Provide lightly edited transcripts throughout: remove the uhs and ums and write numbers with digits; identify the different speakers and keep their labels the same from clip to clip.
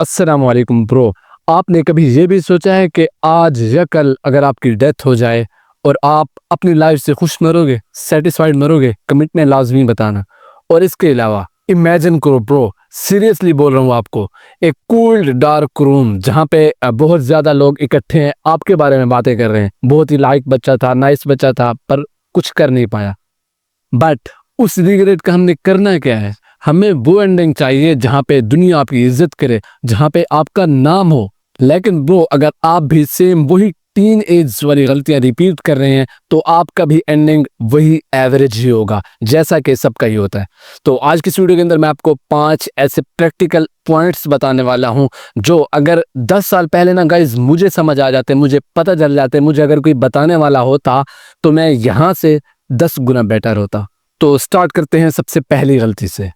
Speaker 1: अस्सलाम वालेकुम ब्रो। आपने कभी ये भी सोचा है कि आज या कल अगर आपकी डेथ हो जाए और आप अपनी लाइफ से खुश मरोगे, सेटिस्फाइड मरोगे? कमेंट में लाजमी बताना। और इसके अलावा इमेजिन करो ब्रो, सीरियसली बोल रहा हूँ आपको, एक कूल्ड डार्क रूम जहाँ पे बहुत ज़्यादा लोग इकट्ठे हैं, आपके बारे में बातें कर रहे हैं। बहुत ही लाइक बच्चा था, नाइस बच्चा था, पर कुछ कर नहीं पाया। बट उस रिग्रेट का हमने करना क्या है? हमें वो एंडिंग चाहिए जहाँ पे दुनिया आपकी इज्जत करे, जहाँ पे आपका नाम हो। लेकिन ब्रो, अगर आप भी सेम वही टीन एज वाली गलतियां रिपीट कर रहे हैं तो आपका भी एंडिंग वही एवरेज ही होगा, जैसा कि सबका ही होता है। तो आज की इस वीडियो के अंदर मैं आपको 5 ऐसे प्रैक्टिकल पॉइंट्स बताने वाला हूं जो अगर 10 साल पहले ना गाइज मुझे समझ आ जाते, मुझे पता चल जाते, मुझे अगर कोई बताने वाला होता तो मैं यहाँ से 10 गुना बेटर होता। तो स्टार्ट करते हैं सबसे पहली गलती से,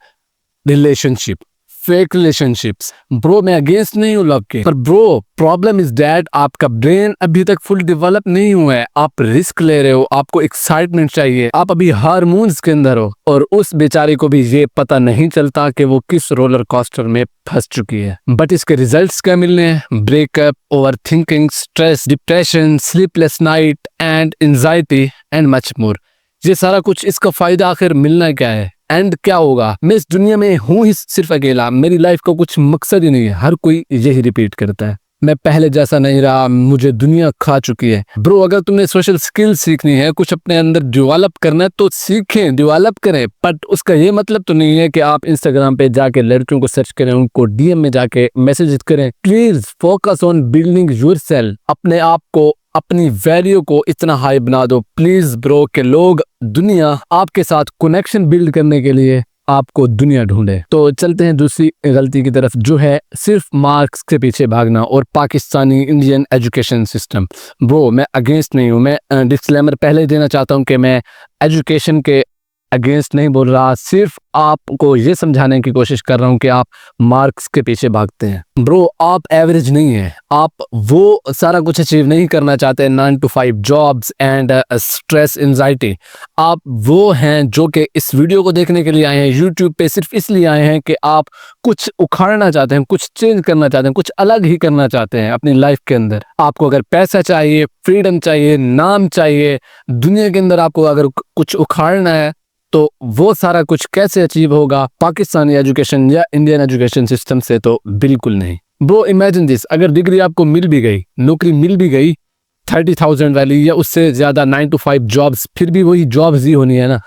Speaker 1: रिलेशनशिप, फेक रिलेशनशिप्स। ब्रो, मैं अगेंस्ट नहीं हूँ लव के, पर ब्रो प्रॉब्लम इज दैट आपका ब्रेन अभी तक फुल डेवलप नहीं हुआ है। आप रिस्क ले रहे हो, आपको एक्साइटमेंट चाहिए, आप अभी हार्मोन्स के अंदर हो, और उस बेचारी को भी ये पता नहीं चलता कि वो किस रोलर कोस्टर में फंस चुकी है। बट इसके रिजल्ट्स क्या मिलने हैं? Breakup, over thinking, stress, depression, sleepless night and anxiety and much more. ये सारा कुछ, इसका फायदा आखिर मिलना क्या है? एंड क्या होगा? मैं इस दुनिया में हूँ ही सिर्फ अकेला, मेरी लाइफ का कुछ मकसद ही नहीं है। हर कोई यही रिपीट करता है, मैं पहले जैसा नहीं रहा, मुझे दुनिया खा चुकी है। ब्रो, अगर तुमने सोशल स्किल सीखनी है, कुछ अपने अंदर डेवलप करना है तो सीखें, डेवलप करें। बट उसका ये मतलब तो नहीं है कि आप इंस्टाग्राम पे जाके लड़कियों को सर्च करें, उनको डीएम में जाके मैसेज करें। Please focus on building yourself. अपने आप को, अपनी वैल्यू को इतना हाई बना दो प्लीज ब्रो के लोग, दुनिया आपके साथ कनेक्शन बिल्ड करने के लिए आपको दुनिया ढूंढे। तो चलते हैं दूसरी गलती की तरफ, जो है सिर्फ मार्क्स के पीछे भागना और Pakistani Indian education system. Bro, मैं अगेंस्ट नहीं हूँ, मैं डिस्क्लेमर पहले ही देना चाहता हूँ कि मैं एजुकेशन के अगेंस्ट नहीं बोल रहा, सिर्फ आपको ये समझाने की कोशिश कर रहा हूँ कि आप मार्क्स के पीछे भागते हैं। ब्रो, आप एवरेज नहीं है, आप वो सारा कुछ अचीव नहीं करना चाहते, 9 to 5 jobs and stress, anxiety. आप वो हैं जो कि इस वीडियो को देखने के लिए आए हैं यूट्यूब पे, सिर्फ इसलिए आए हैं कि आप कुछ उखाड़ना चाहते हैं, कुछ चेंज करना चाहते हैं, कुछ अलग ही करना चाहते हैं अपनी लाइफ के अंदर। आपको अगर पैसा चाहिए, फ्रीडम चाहिए, नाम चाहिए, दुनिया के अंदर आपको अगर कुछ उखाड़ना है तो वो सारा कुछ कैसे अचीव होगा? पाकिस्तानी एजुकेशन या इंडियन एजुकेशन सिस्टम से तो बिल्कुल नहीं। ब्रो, इमेजिन दिस, अगर डिग्री आपको मिल भी गई, नौकरी मिल भी गई 30,000 वाली या उससे ज्यादा, 9 to 5 जॉब्स, फिर भी वही जॉब्स ही होनी है ना।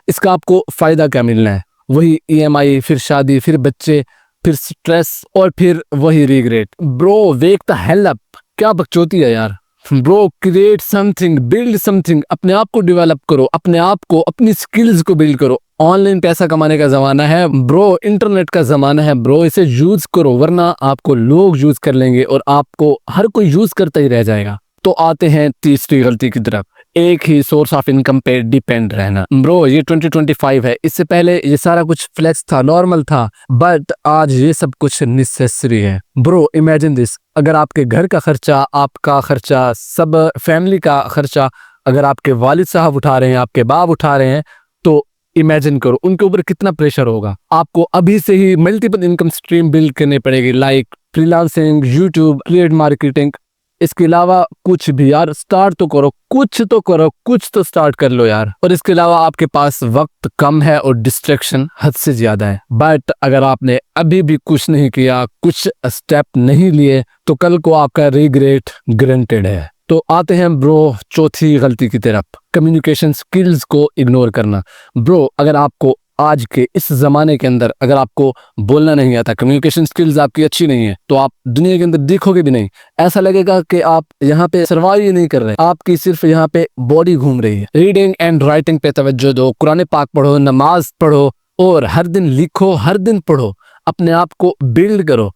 Speaker 1: इसका आपको फायदा क्या मिलना है? वही EMI, फिर शादी, फिर बच्चे, फिर स्ट्रेस और फिर वही regret. Bro, wake the hell up. क्या बकचोदी है यार। Bro, create something, build something, अपने आप को डेवलप करो, अपने आप को, अपनी स्किल्स को बिल्ड करो। ऑनलाइन पैसा कमाने का जमाना है ब्रो, इंटरनेट का जमाना है ब्रो, इसे यूज करो, वरना आपको लोग यूज कर लेंगे और आपको हर कोई यूज करता ही रह जाएगा। तो आते हैं तीसरी गलती की तरफ, एक ही सोर्स ऑफ इनकम पे डिपेंड रहना। ब्रो, ये 2025 है, इससे पहले ये सारा कुछ फ्लेक्स था, नॉर्मल था, बट आज ये सब कुछ नेसेसरी है। ब्रो, इमेजिन दिस, अगर आपके घर का खर्चा, आपका खर्चा, सब फैमिली का खर्चा अगर आपके वालिद साहब उठा रहे हैं, आपके बाप उठा रहे हैं, तो इमेजिन करो उनके ऊपर कितना प्रेशर होगा। आपको अभी से ही मल्टीपल इनकम स्ट्रीम बिल्ड करनी पड़ेगी, like freelancing, YouTube, create marketing. इसके अलावा कुछ भी यार, स्टार्ट तो करो, कुछ तो करो, कुछ तो स्टार्ट कर लो यार। और इसके अलावा आपके पास वक्त कम है और डिस्ट्रैक्शन हद से ज्यादा है। बट अगर आपने अभी भी कुछ नहीं किया, कुछ स्टेप नहीं लिए, तो कल को आपका रिग्रेट गारंटेड है। तो आते हैं ब्रो चौथी गलती की तरफ, कम्युनिकेशन स्किल्स को इग्नोर करना। ब्रो, अगर आपको आज के इस जमाने के अंदर अगर आपको बोलना नहीं आता, कम्युनिकेशन स्किल्स आपकी अच्छी नहीं है, तो आप दुनिया के अंदर दिखोगे भी नहीं। ऐसा लगेगा कि आप यहाँ पे सर्वाइव ही नहीं कर रहे, आपकी सिर्फ यहाँ पे बॉडी घूम रही है। रीडिंग एंड राइटिंग पे तवज्जो दो, कुरान पाक पढ़ो, नमाज पढ़ो और हर दिन लिखो, हर दिन पढ़ो, अपने आप को बिल्ड करो।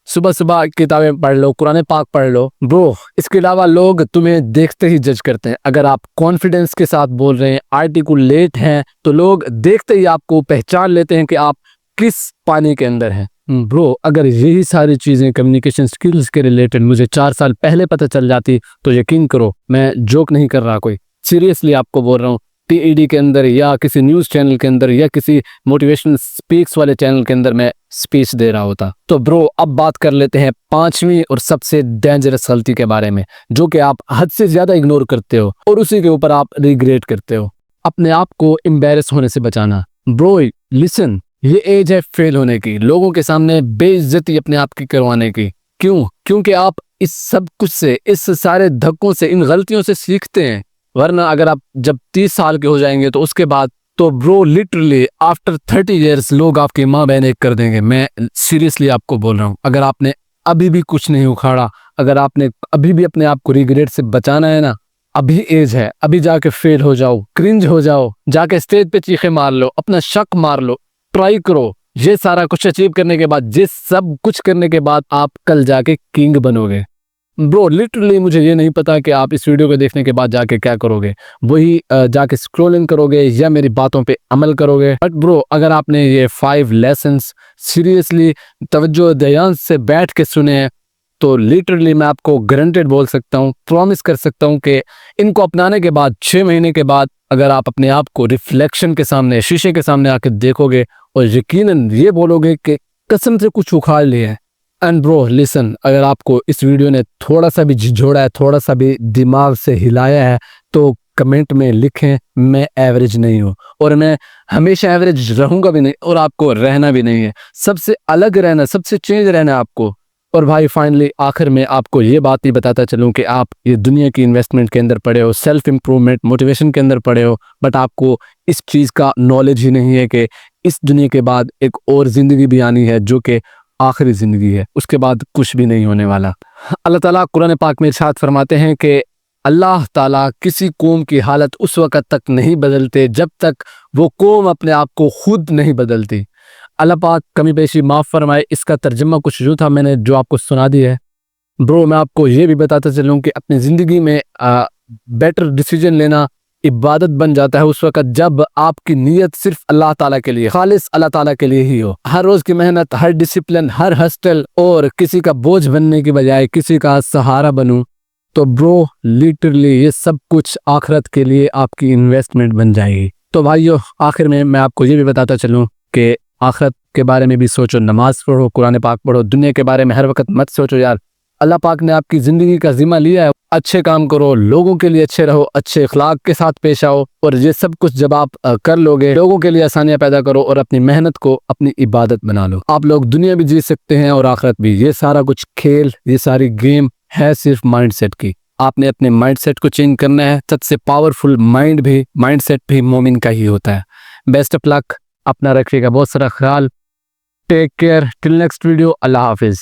Speaker 1: सुबह सुबह किताबें पढ़ लो, कुरान पाक पढ़ लो ब्रो। इसके अलावा लोग तुम्हें देखते ही जज करते हैं। अगर आप कॉन्फिडेंस के साथ बोल रहे हैं, आर्टिकुलेट हैं, तो लोग देखते ही आपको पहचान लेते हैं कि आप किस पानी के अंदर हैं। ब्रो, अगर यही सारी चीजें कम्युनिकेशन स्किल्स के रिलेटेड मुझे 4 साल पहले पता चल जाती तो यकीन करो, मैं जोक नहीं कर रहा, कोई सीरियसली आपको बोल रहा हूँ, TED के अंदर या किसी न्यूज़ चैनल के अंदर या किसी मोटिवेशनल स्पीक्स वाले चैनल के अंदर मैं स्पीच दे रहा होता। तो ब्रो अब बात कर लेते हैं पांचवी और सबसे डेंजरस गलती के बारे में, जो कि आप हद से ज्यादा इग्नोर करते हो और उसी के ऊपर आप रिग्रेट करते हो। अपने आप को एम्बैरेस होने से बचाना। ब्रो लिसन, ये एज है फेल होने की, लोगों के सामने बेइज्जती अपने आप की करवाने की। क्यों? क्योंकि आप इस सब कुछ से, इस सारे धक्कों से, इन गलतियों से सीखते हैं। वरना अगर आप जब 30 साल के हो जाएंगे तो उसके बाद तो ब्रो लिटरली आफ्टर 30 इयर्स लोग आपकी माँ बहन एक कर देंगे। मैं सीरियसली आपको बोल रहा हूँ, अगर आपने अभी भी कुछ नहीं उखाड़ा, अगर आपने अभी भी अपने आप को रिग्रेट से बचाना है ना, अभी एज है, अभी जाके फेल हो जाओ, क्रिंज हो जाओ, जाके स्टेज पे चीखे मार लो, अपना शक मार लो, ट्राई करो। ये सारा कुछ अचीव करने के बाद, ये सब कुछ करने के बाद आप कल जाके किंग बनोगे। ब्रो लिटरली मुझे ये नहीं पता कि आप इस वीडियो को देखने के बाद जाके क्या करोगे, वही जाके स्क्रॉलिंग करोगे या मेरी बातों पे अमल करोगे। बट ब्रो अगर आपने ये 5 लेसन्स सीरियसली तवज्जो ध्यान से बैठ के सुने हैं तो लिटरली मैं आपको गारंटेड बोल सकता हूँ, प्रॉमिस कर सकता हूँ कि इनको अपनाने के बाद 6 महीने के बाद अगर आप अपने आप को रिफ्लेक्शन के सामने, शीशे के सामने आके देखोगे और यकीनन ये बोलोगे कि कसम से कुछ उखाड़ लिया है। एंड ब्रो लिसन, अगर आपको इस वीडियो ने थोड़ा सा भी झिझोड़ा है, थोड़ा सा भी दिमाग से हिलाया है तो कमेंट में लिखें मैं एवरेज नहीं हूँ और मैं हमेशा एवरेज रहूंगा भी नहीं और आपको रहना भी नहीं है। सबसे अलग रहना, सबसे चेंज रहना आपको। और भाई फाइनली आखिर में आपको ये बात ही बताता चलूं कि आप ये दुनिया की इन्वेस्टमेंट के अंदर पड़े हो, सेल्फ इंप्रूवमेंट, मोटिवेशन के अंदर पड़े हो, बट आपको इस चीज़ का नॉलेज ही नहीं है कि इस दुनिया के बाद एक और ज़िंदगी भी आनी है जो कि आखिरी ज़िंदगी है, उसके बाद कुछ भी नहीं होने वाला। अल्लाह ताला कुरान पाक में इरशाद फरमाते हैं कि अल्लाह ताला किसी कौम की हालत उस वक़्त तक नहीं बदलते जब तक वो कौम अपने आप को खुद नहीं बदलती। अल्लाह पाक कमी पेशी माफ़ फरमाए। इसका तर्जुमा कुछ यूँ था, मैंने जो आपको सुना दी है। ब्रो मैं आपको ये भी बताता चलूँ कि अपनी ज़िंदगी में बेटर डिसीजन लेना इबादत बन जाता है उस वक़्त जब आपकी नीयत सिर्फ अल्लाह ताला के लिए, खालिस अल्लाह ताला के लिए ही हो। हर रोज़ की मेहनत, हर डिसिप्लिन, हर हस्टल और किसी का बोझ बनने की बजाय किसी का सहारा बनूं तो ब्रो लिटरली ये सब कुछ आखिरत के लिए आपकी इन्वेस्टमेंट बन जाएगी। तो भाइयों आखिर में मैं आपको ये भी बताता चलूँ कि आखिरत के बारे में भी सोचो, नमाज पढ़ो, कुरान पाक पढ़ो, दुनिया के बारे में हर वक्त मत सोचो यार। अल्लाह पाक ने आपकी ज़िंदगी का जिम्मा लिया है, अच्छे काम करो, लोगों के लिए अच्छे रहो, अच्छे अखलाक के साथ पेश आओ और ये सब कुछ जब आप कर लोगे, लोगों के लिए आसानियां पैदा करो और अपनी मेहनत को अपनी इबादत बना लो, आप लोग दुनिया भी जीत सकते हैं और आखिरत भी। ये सारा कुछ खेल, ये सारी गेम है सिर्फ माइंडसेट की। आपने अपने माइंडसेट को चेंज करना है। सबसे पावरफुल माइंडसेट भी मोमिन का ही होता है। बेस्ट ऑफ लक, अपना रखिएगा बहुत सारा ख्याल। Take care, till next video, अल्लाह हाफिज।